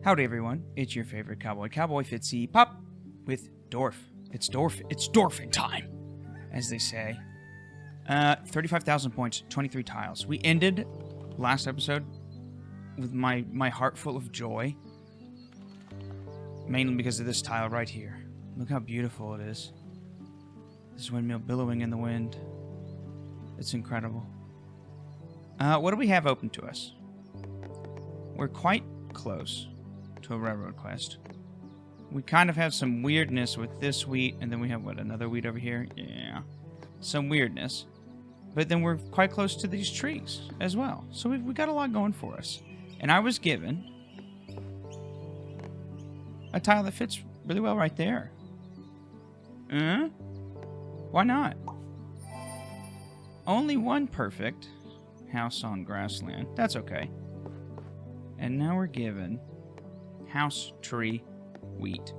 Howdy everyone, it's your favorite cowboy, Cowboy Fitzy Pop, with Dorf. It's Dorfing time, as they say. 35,000 points, 23 tiles. We ended last episode with my heart full of joy, mainly because of this tile right here. Look how beautiful it is. This windmill billowing in the wind. It's incredible. What do we have open to us? We're quite close to a railroad quest. We kind of have some weirdness with this wheat, and then we have, what, another wheat over here? Yeah. Some weirdness. But then we're quite close to these trees as well. So we got a lot going for us. And I was given a tile that fits really well right there. Why not? Only one perfect house on grassland. That's okay. And now we're given house, tree, wheat.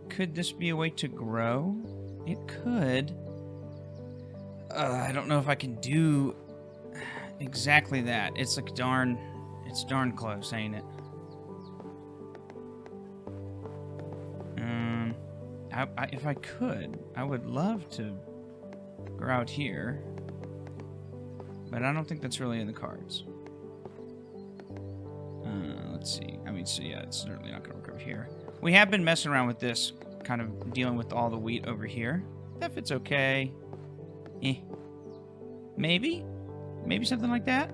Could this be a way to grow? It could. I don't know if I can do exactly that. It's like it's darn close, ain't it? If I could, I would love to grow out here, but I don't think that's really in the cards. Let's see. I mean, so yeah, it's certainly not going to work over here. We have been messing around with this, kind of dealing with all the wheat over here. That fits okay. Maybe something like that.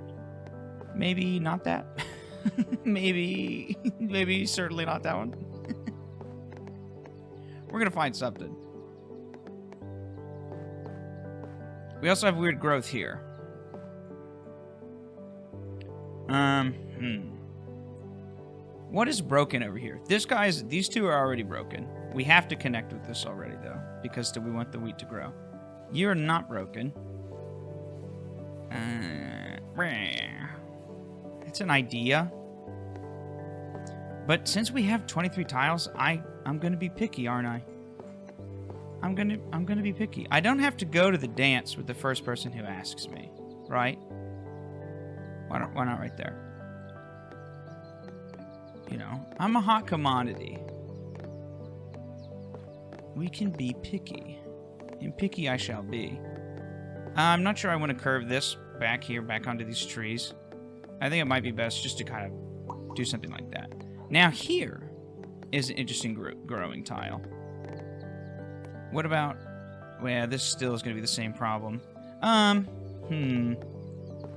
Maybe not that. maybe certainly not that one. We're gonna find something. We also have weird growth here. What is broken over here? These two are already broken. We have to connect with this already, though, because we want the wheat to grow. You're not broken. It's an idea. But since we have 23 tiles, I'm gonna be picky, aren't I? I'm gonna be picky. I don't have to go to the dance with the first person who asks me, right? Why not right there? You know, I'm a hot commodity. We can be picky. And picky I shall be. I'm not sure I want to curve this back here, back onto these trees. I think it might be best just to kind of do something like that. Now here is an interesting growing tile. What about... Well, this still is going to be the same problem.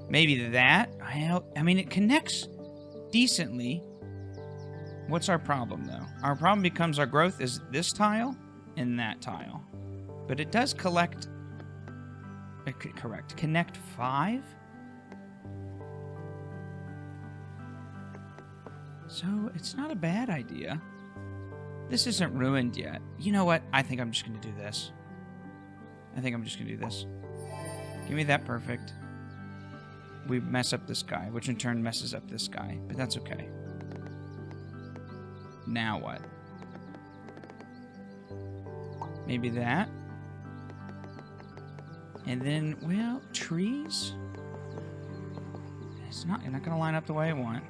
Maybe that? I mean, it connects decently. What's our problem, though? Our problem becomes our growth is this tile and that tile. But it does connect 5? So, it's not a bad idea. This isn't ruined yet. You know what? I think I'm just going to do this. Give me that perfect. We mess up this guy, which in turn messes up this guy. But that's okay. Now what? Maybe that. And then, well, trees? You're not going to line up the way I want.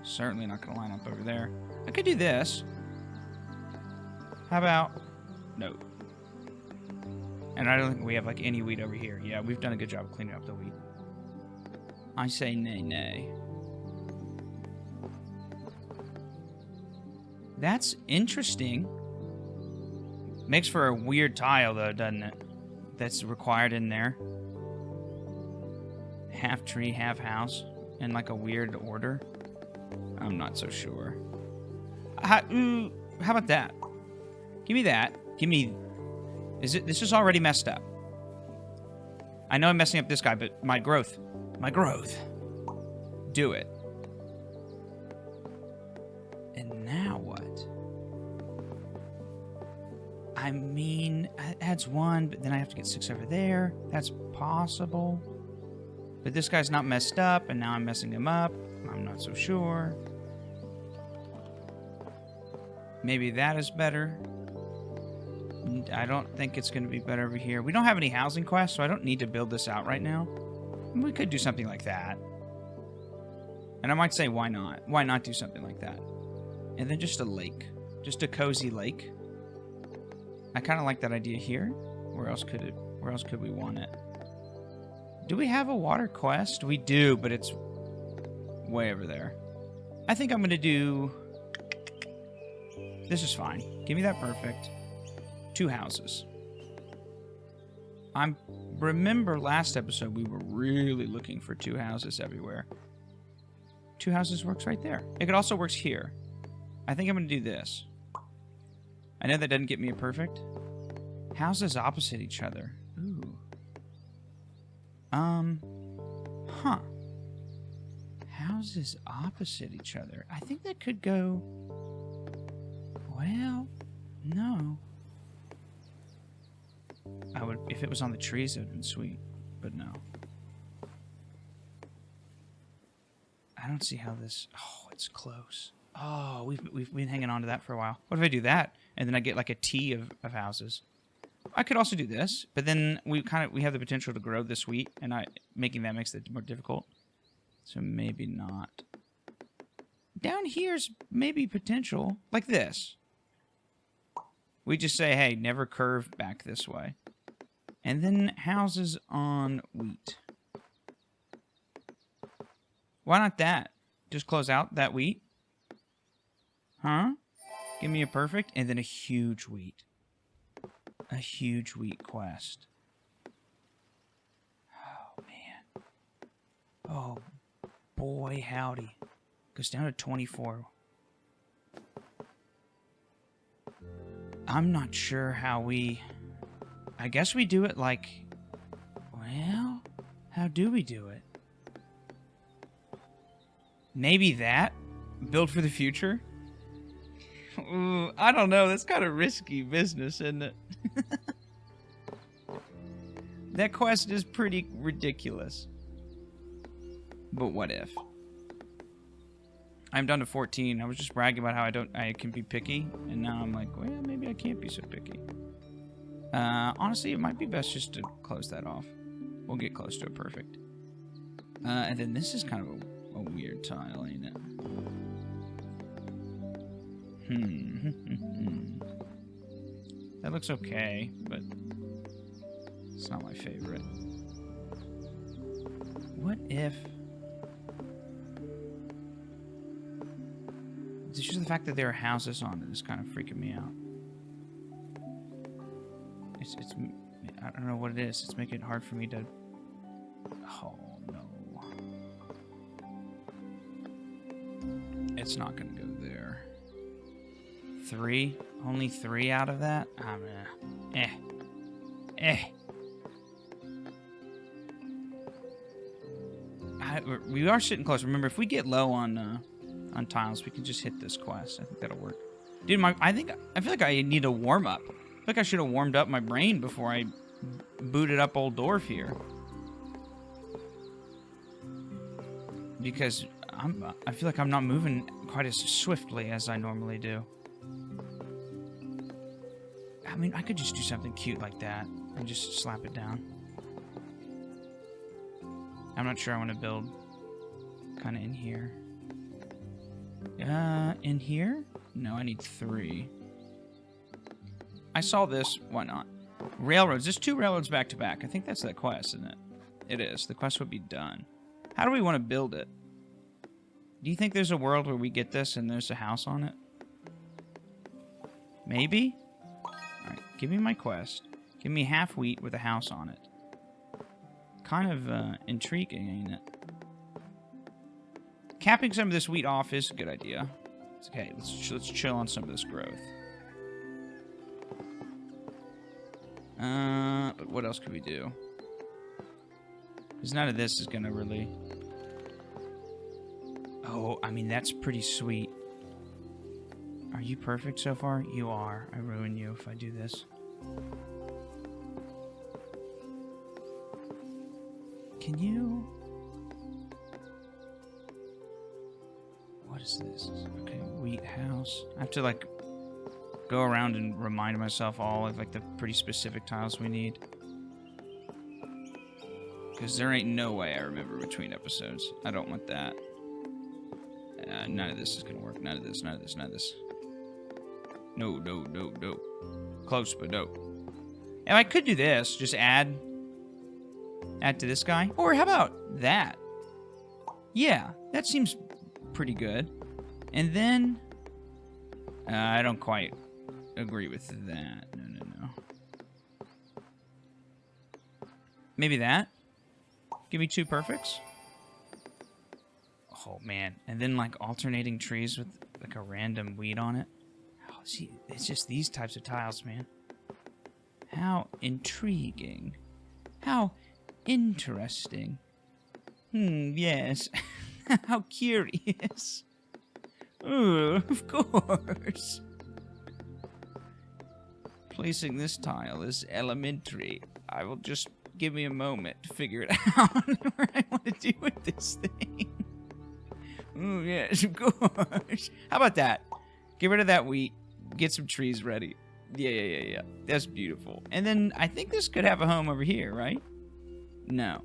Certainly not going to line up over there. I could do this. How about... No. And I don't think we have, like, any wheat over here. Yeah, we've done a good job of cleaning up the wheat. I say nay. That's interesting. Makes for a weird tile, though, doesn't it? That's required in there. Half tree, half house. In, like, a weird order. I'm not so sure. How about that? Give me that. Give me... This is already messed up. I know I'm messing up this guy, but my growth. Do it. And now what? I mean, it adds 1, but then I have to get 6 over there. That's possible. But this guy's not messed up, and now I'm messing him up. I'm not so sure. Maybe that is better. I don't think it's going to be better over here. We don't have any housing quests, so I don't need to build this out right now. We could do something like that. And I might say, why not? Why not do something like that? And then just a lake. Just a cozy lake. I kind of like that idea here. Where else could we want it? Do we have a water quest? We do, but it's way over there. I think I'm going to do... This is fine. Give me that perfect. 2 houses. Remember last episode we were really looking for 2 houses everywhere. 2 houses works right there. It could also works here. I think I'm going to do this. I know that doesn't get me a perfect. Houses opposite each other. Ooh. Huh. Houses opposite each other. I think that could go... Well, no. I would, if it was on the trees, it would have been sweet, but no. I don't see how this... Oh, it's close. Oh, we've been hanging on to that for a while. What if I do that, and then I get like a T of houses? I could also do this, but then we have the potential to grow this wheat, and making that makes it more difficult. So maybe not. Down here's maybe potential, like this. We just say, hey, never curve back this way. And then houses on wheat. Why not that? Just close out that wheat. Huh? Give me a perfect, and then a huge wheat. A huge wheat quest. Oh, man. Oh, boy, howdy. Goes down to 24. I'm not sure how we... I guess we do it like... Well, how do we do it? Maybe that? Build for the future? Ooh, I don't know. That's kind of risky business, isn't it? That quest is pretty ridiculous. But what if? I'm down to 14. I was just bragging about how I can be picky, and now I'm like, well, maybe I can't be so picky. Honestly, it might be best just to close that off. We'll get close to a perfect. And then this is kind of a weird tile, ain't it? That looks okay, but it's not my favorite. What if... It's just the fact that there are houses on it is kind of freaking me out. It's I don't know what it is. It's making it hard for me to... Oh, no. It's not going to go there. 3? Only 3 out of that? I'm we are sitting close. Remember, if we get low on tiles, we can just hit this quest. I think that'll work. Dude, I feel like I need a warm-up. I feel like I should have warmed up my brain before I booted up old Dorf here. Because I feel like I'm not moving quite as swiftly as I normally do. I mean, I could just do something cute like that and just slap it down. I'm not sure I want to build kind of in here. In here? No, I need 3. I saw this. Why not? Railroads. There's 2 railroads back to back. I think that's that quest, isn't it? It is. The quest would be done. How do we want to build it? Do you think there's a world where we get this and there's a house on it? Maybe? Alright, give me my quest. Give me half wheat with a house on it. Kind of intriguing, ain't it? Capping some of this wheat off is a good idea. It's okay, let's chill on some of this growth. But what else could we do? Because none of this is going to really... Oh, I mean, that's pretty sweet. Are you perfect so far? You are. I ruin you if I do this. Can you... What is this? Okay, wheat house. I have to, like, go around and remind myself all of, like, the pretty specific tiles we need. Because there ain't no way I remember between episodes. I don't want that. None of this is gonna work. None of this, none of this, none of this. No, no, no, no. Close, but no. And I could do this. Just add to this guy. Or how about that? Yeah, that seems pretty good. And then... I don't quite agree with that. No, no, no. Maybe that? Give me 2 perfects? Oh, man. And then, like, alternating trees with, like, a random weed on it. Oh, see, it's just these types of tiles, man. How intriguing. How interesting. Yes. How curious. Ooh, of course. Placing this tile is elementary. I will just give me a moment to figure it out what I want to do with this thing. Ooh, yes, of course. How about that? Get rid of that wheat. Get some trees ready. Yeah. That's beautiful. And then I think this could have a home over here, right? No.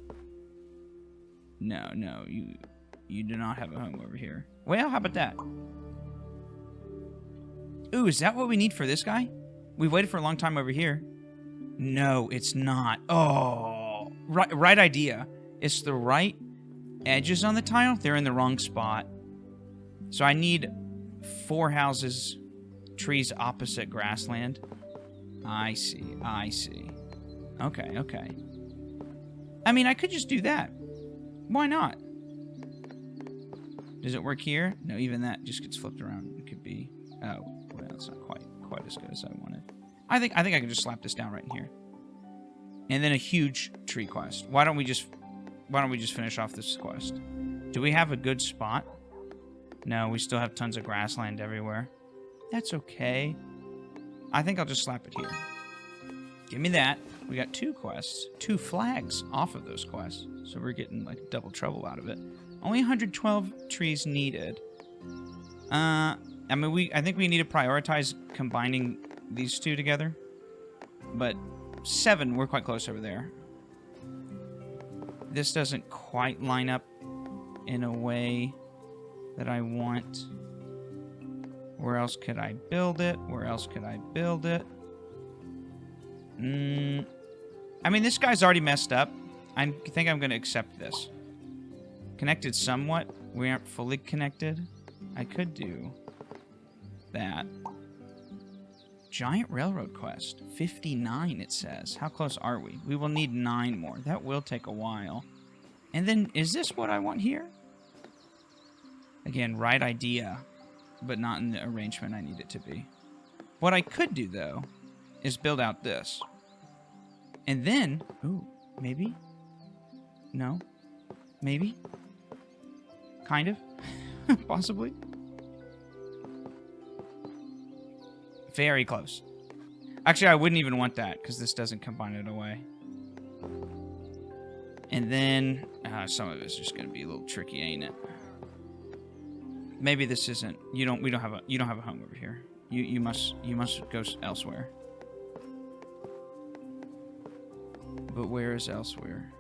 No. You do not have a home over here. Well, how about that? Ooh, is that what we need for this guy? We've waited for a long time over here. No, it's not. Oh, right idea. It's the right edges on the tile. They're in the wrong spot. So I need 4 houses, trees opposite grassland. I see. Okay. I mean, I could just do that. Why not? Does it work here? No, even that just gets flipped around. It could be... Oh, well, it's not quite as good as I wanted. I think I can just slap this down right in here. And then a huge tree quest. Why don't we just finish off this quest? Do we have a good spot? No, we still have tons of grassland everywhere. That's okay. I think I'll just slap it here. Give me that. We got 2 quests. 2 flags off of those quests. So we're getting, like, double trouble out of it. Only 112 trees needed. I think we need to prioritize combining these 2 together. But 7, we're quite close over there. This doesn't quite line up in a way that I want. Where else could I build it? I mean, this guy's already messed up. I think I'm going to accept this. Connected somewhat. We aren't fully connected. I could do that. Giant railroad quest. 59, it says. How close are we? We will need 9 more. That will take a while. And then, is this what I want here? Again, right idea, but not in the arrangement I need it to be. What I could do, though, is build out this. And then... Ooh, maybe? No? Maybe? Kind of? Possibly? Very close. Actually, I wouldn't even want that, because this doesn't combine it away. And then... some of it's just going to be a little tricky, ain't it? Maybe this isn't... You don't have a home over here. You must go elsewhere. But where is elsewhere?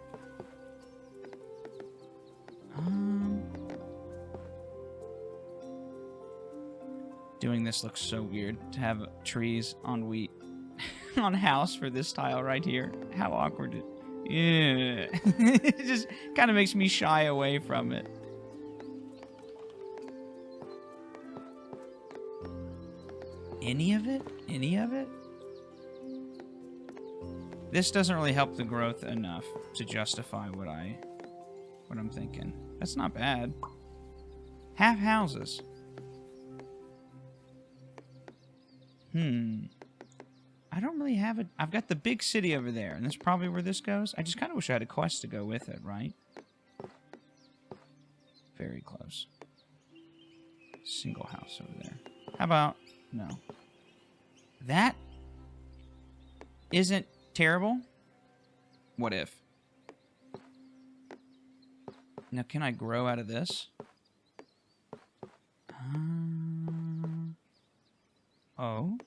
Doing this looks so weird to have trees on wheat on a house for this tile right here. How awkward yeah. It just kind of makes me shy away from it. Any of it? This doesn't really help the growth enough to justify what I'm thinking. That's not bad. Half houses. I don't really have it. I've got the big city over there, and that's probably where this goes. I just kind of wish I had a quest to go with it, right? Very close. Single house over there. How about... No. That isn't terrible. What if? Now, can I grow out of this? Oh.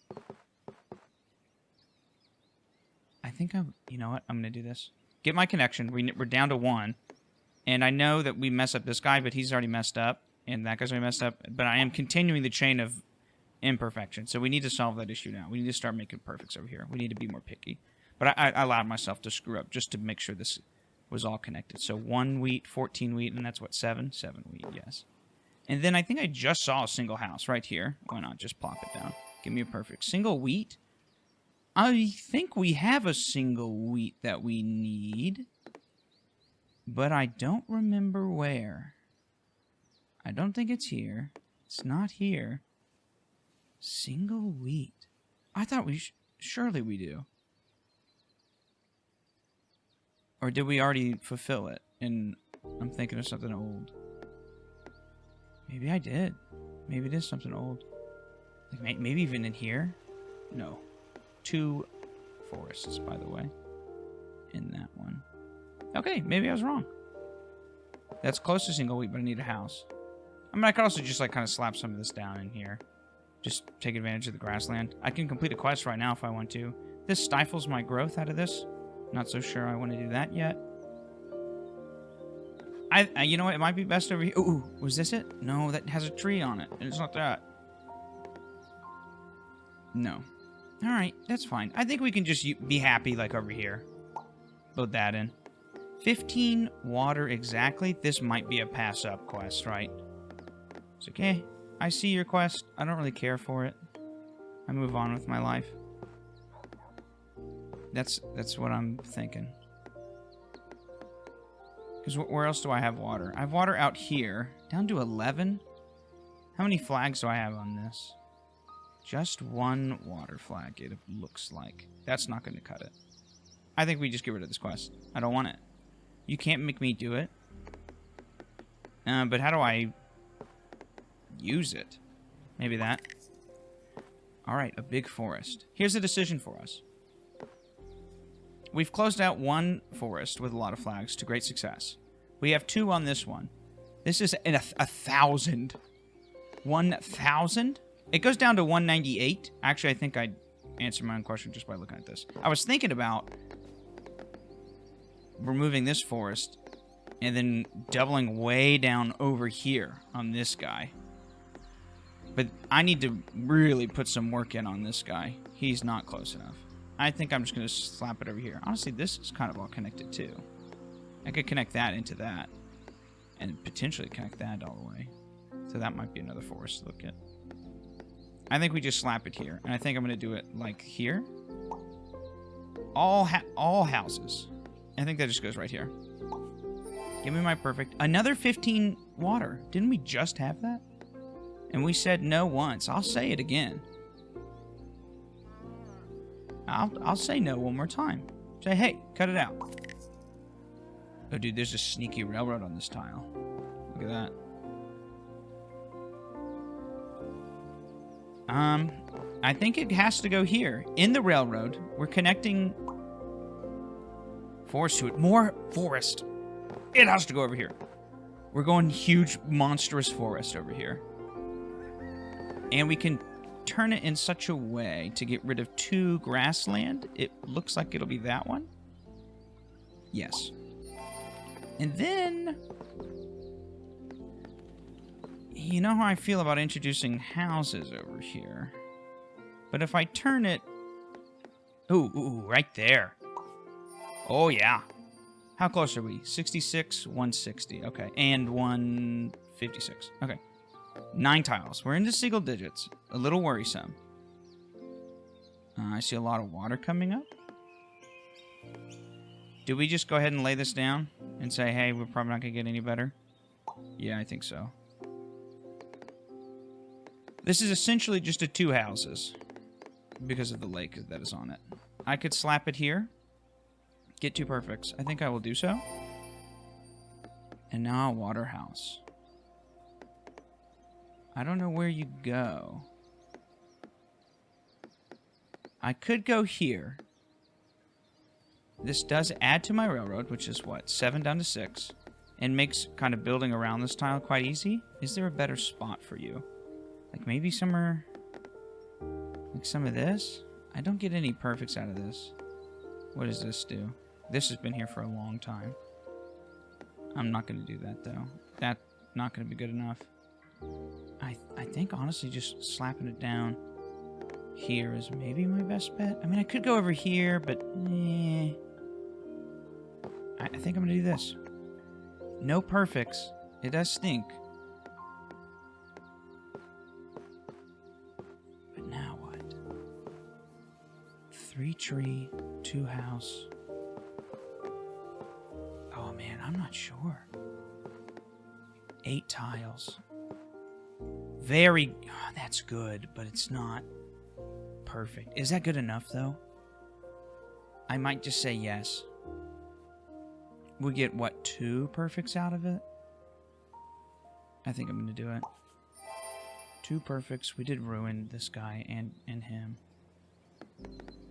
I think you know what? I'm going to do this. Get my connection. We're down to 1. And I know that we mess up this guy, but he's already messed up. and that guy's already messed up. But I am continuing the chain of imperfection. So we need to solve that issue now. We need to start making perfects over here. We need to be more picky. But I allowed myself to screw up just to make sure this was all connected. So 1 wheat, 14 wheat, and that's what, 7? 7 wheat, yes. And then I think I just saw a single house right here. Why not just plop it down? Give me a perfect. Single wheat? I think we have a single wheat that we need. But I don't remember where. I don't think it's here. It's not here. Single wheat. I thought we... surely we do. Or did we already fulfill it? And I'm thinking of something old. Maybe I did. Maybe it is something old. Like maybe even in here? No. 2 forests, by the way. In that one. Okay, maybe I was wrong. That's close to single wheat, but I need a house. I mean, I could also just, like, kind of slap some of this down in here. Just take advantage of the grassland. I can complete a quest right now if I want to. This stifles my growth out of this. Not so sure I want to do that yet. You know what? It might be best over here. Ooh, was this it? No, that has a tree on it. And it's not that. No. Alright, that's fine. I think we can just be happy, like, over here. Load that in. 15 water exactly. This might be a pass-up quest, right? It's okay. I see your quest. I don't really care for it. I move on with my life. That's what I'm thinking. Because where else do I have water? I have water out here. Down to 11? How many flags do I have on this? Just 1 water flag, it looks like. That's not going to cut it. I think we just get rid of this quest. I don't want it. You can't make me do it. But how do I use it? Maybe that. Alright, a big forest. Here's a decision for us. We've closed out 1 forest with a lot of flags to great success. We have 2 on this one. This is 1,000. 1,000? It goes down to 198. Actually, I think I answered my own question just by looking at this. I was thinking about removing this forest and then doubling way down over here on this guy. But I need to really put some work in on this guy. He's not close enough. I think I'm just going to slap it over here. Honestly, this is kind of all connected too. I could connect that into that. And potentially connect that all the way. So that might be another forest to look at. I think we just slap it here. And I think I'm going to do it like here. All houses. I think that just goes right here. Give me my perfect. Another 15 water. Didn't we just have that? And we said no once. I'll say it again. I'll say no one more time. Say, hey, cut it out. Oh, dude, there's a sneaky railroad on this tile. Look at that. I think it has to go here. In the railroad, we're connecting forest to it. More forest. It has to go over here. We're going huge, monstrous forest over here. And we can turn it in such a way to get rid of 2 grassland. It looks like it'll be that one. Yes. And then... you know how I feel about introducing houses over here. But if I turn it... Ooh, right there. Oh, yeah. How close are we? 66, 160. Okay. And 156. Okay. 9 tiles. We're into single digits. A little worrisome. I see a lot of water coming up. Do we just go ahead and lay this down and say, hey, we're probably not going to get any better? Yeah, I think so. This is essentially just a 2 houses because of the lake that is on it. I could slap it here. Get 2 perfects. I think I will do so. And now a water house. I don't know where you go. I could go here. This does add to my railroad, which is what? 7 down to 6. And makes kind of building around this tile quite easy. Is there a better spot for you? Like maybe somewhere... like some of this? I don't get any perfects out of this. What does this do? This has been here for a long time. I'm not going to do that, though. That's not going to be good enough. I think, honestly, just slapping it down here is maybe my best bet. I mean, I could go over here, but I think I'm going to do this. No perfects. It does stink. But now what? 3 tree, 2 house. Oh, man, I'm not sure. 8 tiles. Very... Oh, that's good, but it's not perfect. Is that good enough, though? I might just say yes. We get, what, 2 perfects out of it? I think I'm going to do it. 2 perfects. We did ruin this guy and him.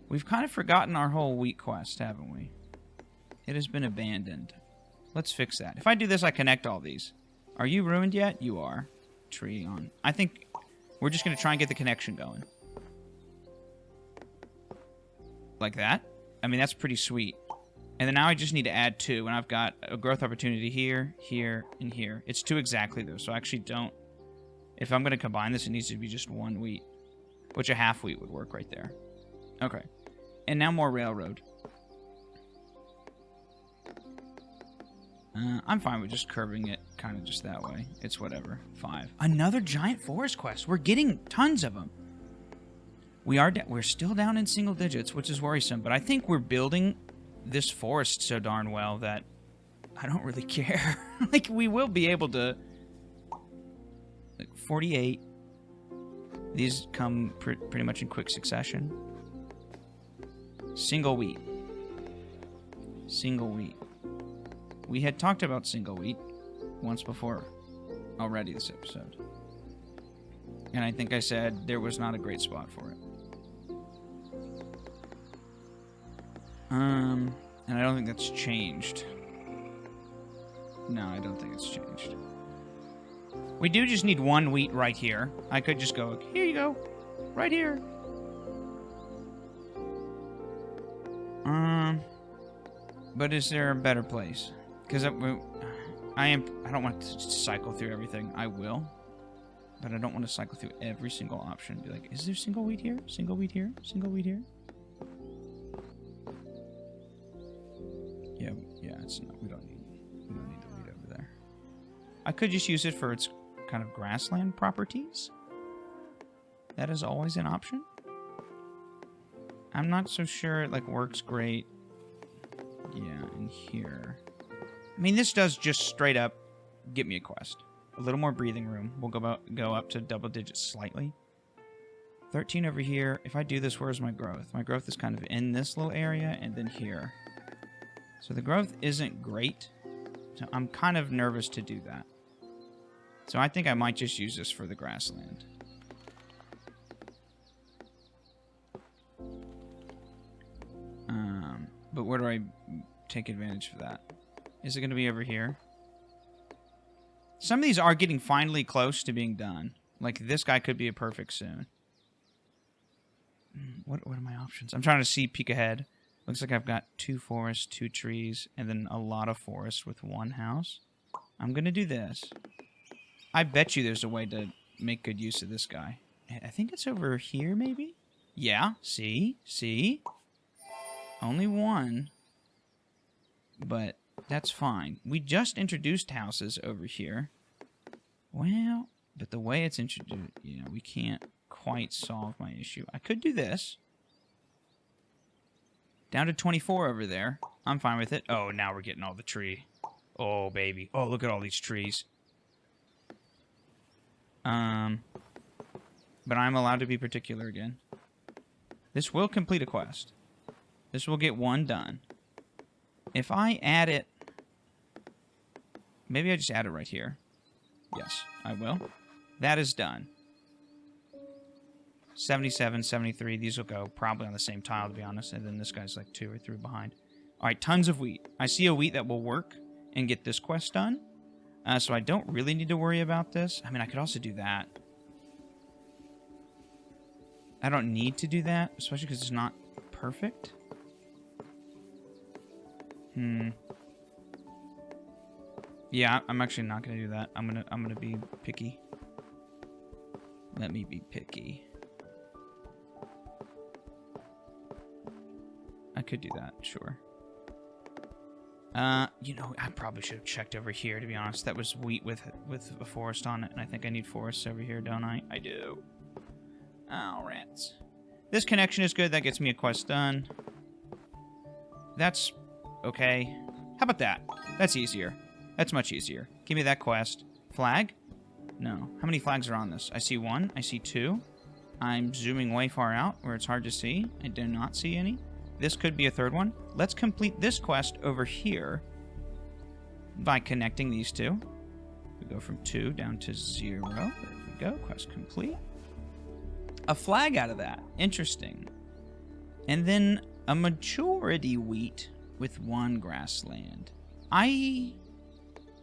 We've kind of forgotten our whole wheat quest, haven't we? It has been abandoned. Let's fix that. If I do this, I connect all these. Are you ruined yet? You are. Tree on. I think we're just going to try and get the connection going. Like that. I mean, that's pretty sweet. And then now I just need to add 2, and I've got a growth opportunity here, here, and here. It's 2 exactly, though, so I actually don't... If I'm going to combine this, it needs to be just 1 wheat, which a half wheat would work right there. Okay. And now more railroad. I'm fine with just curving it kind of just that way. It's whatever. 5. Another giant forest quest. We're getting tons of them. We're still down in single digits, which is worrisome, but I think we're building this forest so darn well that I don't really care. Like, we will be able to... Like, 48. These come pretty much in quick succession. Single wheat. Single wheat. We had talked about single wheat once before already this episode. And I think I said there was not a great spot for it. And I don't think that's changed. No, I don't think it's changed. We do just need 1 wheat right here. I could just go, here you go. Right here. But is there a better place? Because I don't want to cycle through everything. I will. But I don't want to cycle through every single option. Be like, is there single wheat here? Single wheat here? Single wheat here? Yeah, it's not. We don't need the wheat over there. I could just use it for its kind of grassland properties. That is always an option. I'm not so sure it, like, works great. Yeah, in here. I mean, this does just straight up get me a quest. A little more breathing room. We'll go up to double digits slightly. 13 over here. If I do this, where's my growth? My growth is kind of in this little area and then here. So the growth isn't great. So I'm kind of nervous to do that. So I think I might just use this for the grassland. But where do I take advantage of that? Is it going to be over here? Some of these are getting finally close to being done. Like, this guy could be a perfect soon. What are my options? I'm trying to peek ahead. Looks like I've got 2 forests, 2 trees, and then a lot of forest with 1 house. I'm going to do this. I bet you there's a way to make good use of this guy. I think it's over here, maybe? Yeah, see? See? Only 1. But that's fine. We just introduced houses over here. Well, but the way it's introduced, you know, we can't quite solve my issue. I could do this. Down to 24 over there. I'm fine with it. Oh, now we're getting all the tree. Oh, baby. Oh, look at all these trees. But I'm allowed to be particular again. This will complete a quest. This will get 1 done. If I add it... Maybe I just add it right here. Yes, I will. That is done. 77, 73. These will go probably on the same tile, to be honest. And then this guy's like 2 or 3 behind. All right, tons of wheat. I see a wheat that will work and get this quest done. So I don't really need to worry about this. I mean, I could also do that. I don't need to do that, especially because it's not perfect. Yeah, I'm actually not going to do that. I'm gonna be picky. Let me be picky. I could do that, sure. You know, I probably should have checked over here, to be honest. That was wheat with a forest on it, and I think I need forests over here, don't I? I do. Oh, rats. This connection is good. That gets me a quest done. That's okay. How about that? That's easier. That's much easier. Give me that quest. Flag? No. How many flags are on this? I see one. I see two. I'm zooming way far out where it's hard to see. I do not see any. This could be a third one. Let's complete this quest over here by connecting these two. We go from 2 down to 0. There we go. Quest complete. A flag out of that. Interesting. And then a majority wheat with 1 grassland. I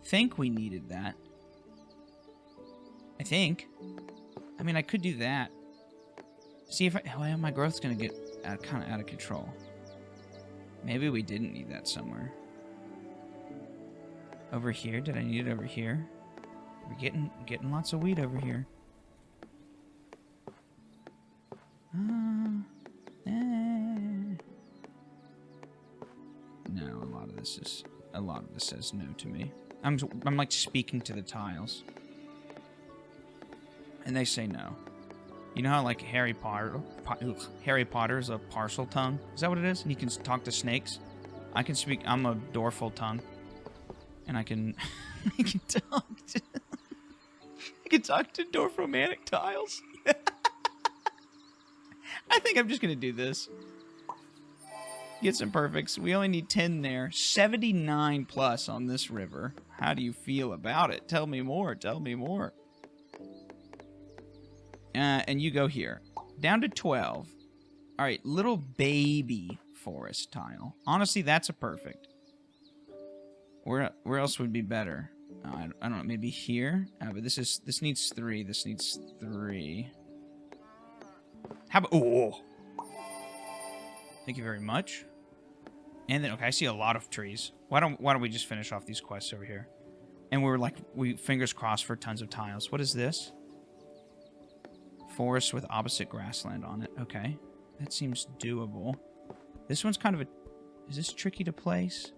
think we needed that. I think. I mean, I could do that. See if well, my growth's going to get kind of out of control. Maybe we didn't need that somewhere. Over here? Did I need it over here? We're getting lots of wheat over here. No, a lot of this says no to me. I'm like speaking to the tiles. And they say no. You know how like Harry Potter's a parcel tongue? Is that what it is? And he can talk to snakes? I can speak, I'm a Dorful tongue. And I can I can talk to Dorfromantik tiles. I think I'm just gonna do this. Get some perfects. We only need 10 there. 79 plus on this river. How do you feel about it? Tell me more. Tell me more. And you go here. Down to 12. All right, little baby forest tile. Honestly, that's a perfect. Where else would be better? I don't know. Maybe here. But this needs 3. This needs 3. How about? Oh. Thank you very much. And then okay, I see a lot of trees. Why don't we just finish off these quests over here? And we fingers crossed for tons of tiles. What is this? Forest with opposite grassland on it. Okay. That seems doable. This one's kind of a... Is this tricky to place?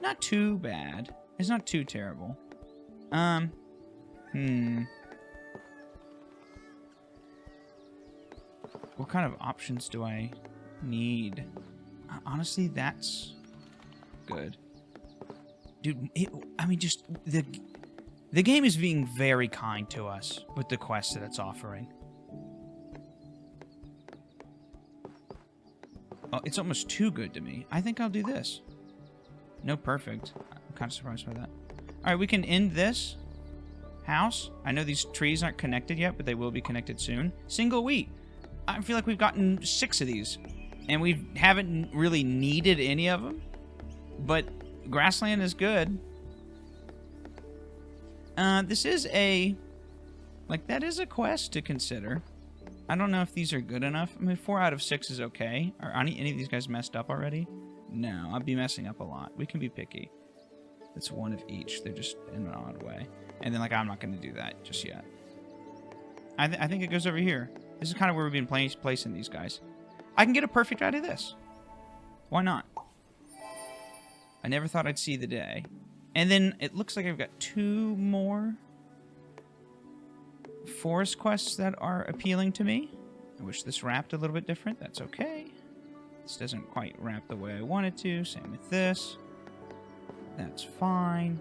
Not too bad. It's not too terrible. What kind of options do I need? Honestly, that's good. Dude, I mean, just... The game is being very kind to us with the quests that it's offering. Oh, it's almost too good to me. I think I'll do this. No perfect. I'm kind of surprised by that. Alright, we can end this house. I know these trees aren't connected yet, but they will be connected soon. Single wheat. I feel like we've gotten 6 of these. And we haven't really needed any of them. But grassland is good. This is a... Like, that is a quest to consider. I don't know if these are good enough. I mean, 4 out of 6 is okay. Are any of these guys messed up already? No, I'd be messing up a lot. We can be picky. It's 1 of each. They're just in an odd way. And then, like, I'm not going to do that just yet. I think it goes over here. This is kind of where we've been placing these guys. I can get a perfect out of this. Why not? I never thought I'd see the day. And then it looks like I've got 2 more forest quests that are appealing to me. I wish this wrapped a little bit different. That's okay. This doesn't quite wrap the way I want it to. Same with this. That's fine.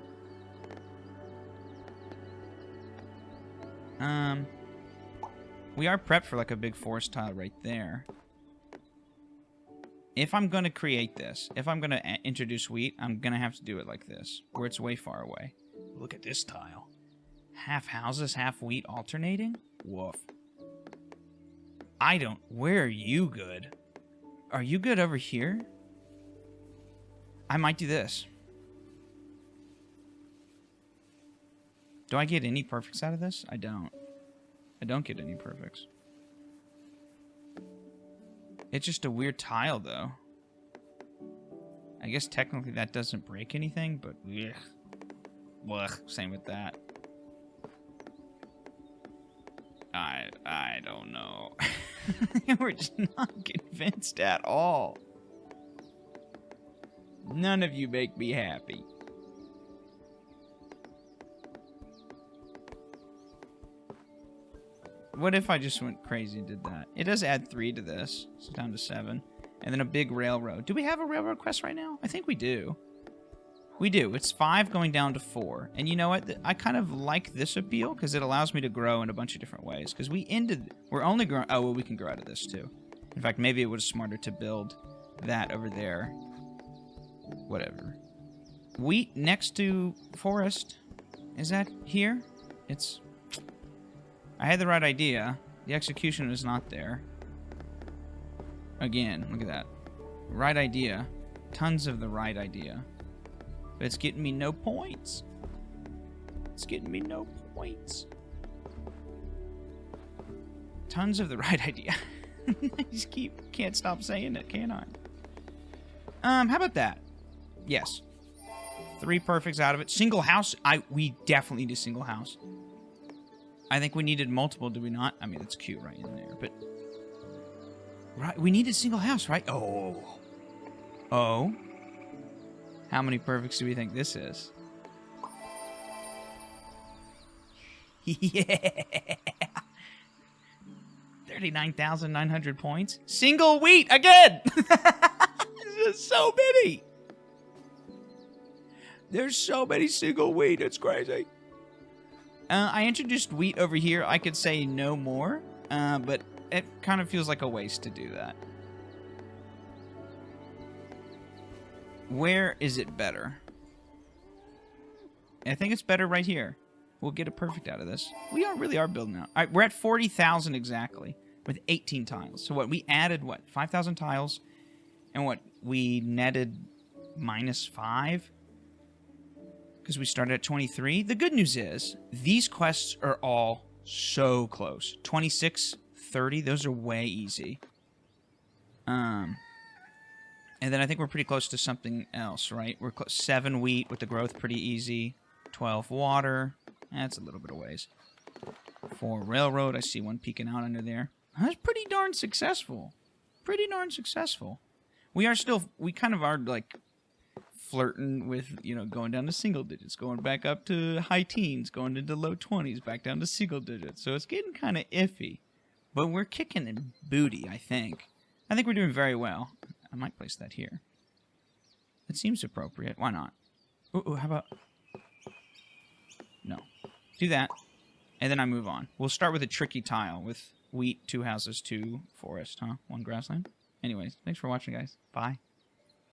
We are prepped for like a big forest tile right there. If I'm going to create this, if I'm going to introduce wheat, I'm going to have to do it like this, where it's way far away. Look at this tile. Half houses, half wheat alternating? Woof. Where are you good? Are you good over here? I might do this. Do I get any perfects out of this? I don't. I don't get any perfects. It's just a weird tile, though. I guess technically that doesn't break anything, but... Ugh. Ugh, same with that. I don't know. We're just not convinced at all. None of you make me happy. What if I just went crazy and did that? It does add 3 to this, so down to 7. And then a big railroad. Do we have a railroad quest right now? I think we do. We do. It's 5 going down to 4. And you know what? I kind of like this appeal because it allows me to grow in a bunch of different ways. Because we're only growing... Oh, well, we can grow out of this too. In fact, maybe it was smarter to build that over there. Whatever. Wheat next to forest. Is that here? It's... I had the right idea. The execution is not there. Again, look at that. Right idea. Tons of the right idea. But it's getting me no points. It's getting me no points. Tons of the right idea. I just can't stop saying it, can I? How about that? Yes. 3 perfects out of it. Single house. We definitely need a single house. I think we needed multiple, did we not? I mean, it's cute right in there, but... Right, we needed a single house, right? Oh. Oh. How many perfects do we think this is? Yeah. 39,900 points. Single wheat again. There's so many. There's so many single wheat. It's crazy. I introduced wheat over here. I could say no more, but it kind of feels like a waste to do that. Where is it better? I think it's better right here. We'll get a perfect out of this. We really are building out. All right, we're at 40,000 exactly with 18 tiles. So what, we added, what, 5,000 tiles? And what, we netted -5? Because we started at 23. The good news is, these quests are all so close. 26, 30, those are way easy. And then I think we're pretty close to something else, right? We're 7 wheat with the growth pretty easy. 12 water. That's a little bit of ways. 4 railroad. I see one peeking out under there. That's pretty darn successful. Pretty darn successful. We kind of are like flirting with, going down to single digits, going back up to high teens, going into low 20s, back down to single digits. So it's getting kind of iffy. But we're kicking in booty, I think. I think we're doing very well. I might place that here. It seems appropriate. Why not? Ooh, how about... No. Do that. And then I move on. We'll start with a tricky tile with wheat, 2 houses, 2 forest, huh? 1 grassland. Anyways, thanks for watching, guys. Bye.